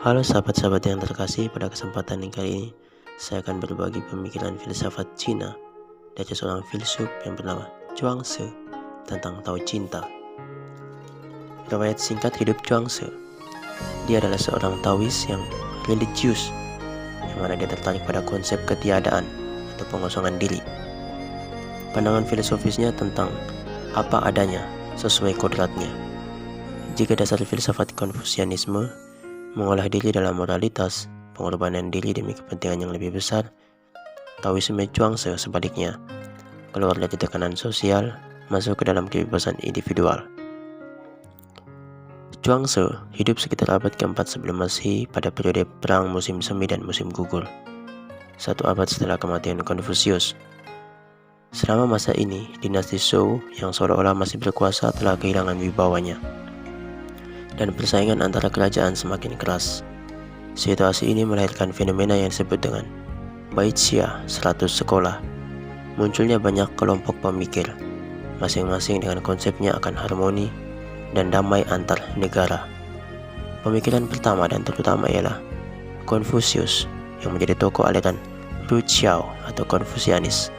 Halo sahabat-sahabat yang terkasih, pada kesempatan yang kali ini saya akan berbagi pemikiran filsafat Cina dari seorang filsuf yang bernama Zhuangzi tentang Tao Cinta. Riwayat singkat hidup Zhuangzi. Dia adalah seorang Taois yang religius, yang mana dia tertarik pada konsep ketiadaan atau pengosongan diri. Pandangan filosofisnya tentang apa adanya sesuai kodratnya. Jika dasar filsafat Konfusianisme mengolah diri dalam moralitas, pengorbanan diri demi kepentingan yang lebih besar, Taoisme Zhuangzi sebaliknya, keluar dari tekanan sosial, masuk ke dalam kebebasan individual. Zhuangzi hidup sekitar abad keempat sebelum Masehi pada periode perang musim semi dan musim gugur, 1 abad setelah kematian Konfusius. Selama masa ini, dinasti Zhou yang seolah-olah masih berkuasa telah kehilangan wibawanya, dan persaingan antara kerajaan semakin keras. Situasi ini melahirkan fenomena yang disebut dengan Baixia 100 sekolah. Munculnya banyak kelompok pemikir, masing-masing dengan konsepnya akan harmoni dan damai antar negara. Pemikiran pertama dan terutama ialah Konfusius, yang menjadi tokoh aliran Ruqiao atau Konfusianis,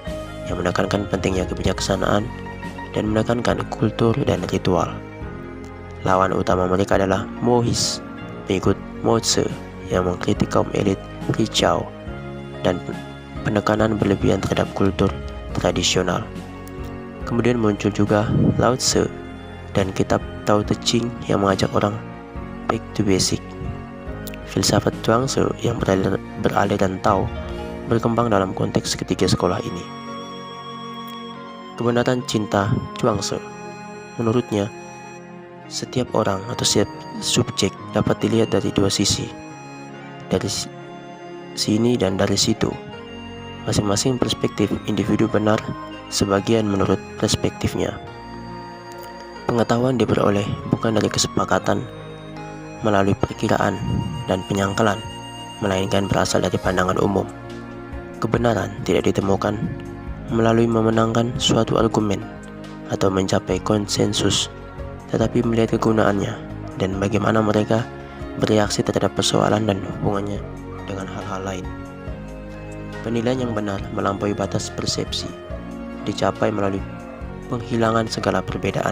yang menekankan pentingnya kebijaksanaan dan menekankan kultur dan ritual. Lawan utama mereka adalah Mohis, pengikut Mozi, yang mengkritik kaum elit Ruqiao dan penekanan berlebihan terhadap kultur tradisional. Kemudian muncul juga Lao Tzu dan kitab Tao Te Ching yang mengajak orang back to basic. Filsafat Zhuangzi yang beraliran Tao berkembang dalam konteks ketiga sekolah ini. Kebenaran cinta Zhuangzi, menurutnya, setiap orang atau setiap subjek dapat dilihat dari dua sisi, dari sini dan dari situ. Masing-masing perspektif individu benar, sebagian menurut perspektifnya. Pengetahuan diperoleh bukan dari kesepakatan melalui perkiraan dan penyangkalan, melainkan berasal dari pandangan umum. Kebenaran tidak ditemukan melalui memenangkan suatu argumen atau mencapai konsensus, tetapi melihat kegunaannya dan bagaimana mereka bereaksi terhadap persoalan dan hubungannya dengan hal-hal lain. Penilaian yang benar melampaui batas persepsi, dicapai melalui penghilangan segala perbedaan,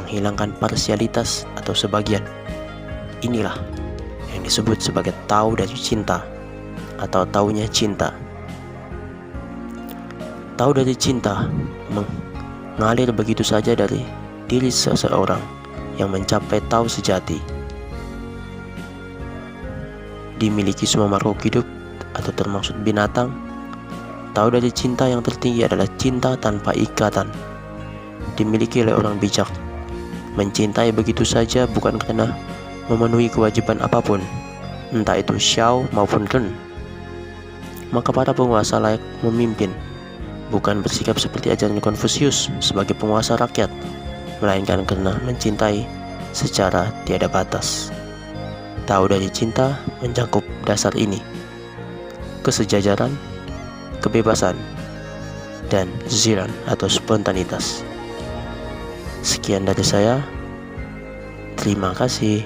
menghilangkan parsialitas atau sebagian. Inilah yang disebut sebagai Tao dari cinta atau Taunya cinta. Tao dari cinta mengalir begitu saja dari diri seseorang yang mencapai Tao sejati, dimiliki semua makhluk hidup atau termasuk binatang. Tao dari cinta yang tertinggi adalah cinta tanpa ikatan, dimiliki oleh orang bijak, mencintai begitu saja bukan karena memenuhi kewajiban apapun, entah itu xiao maupun ren. Maka para penguasa layak memimpin, bukan bersikap seperti ajaran Konfusius sebagai penguasa rakyat, melainkan karena mencintai secara tiada batas. Tao dari cinta mencakup dasar ini: kesejajaran, kebebasan, dan ziran atau spontanitas. Sekian dari saya. Terima kasih.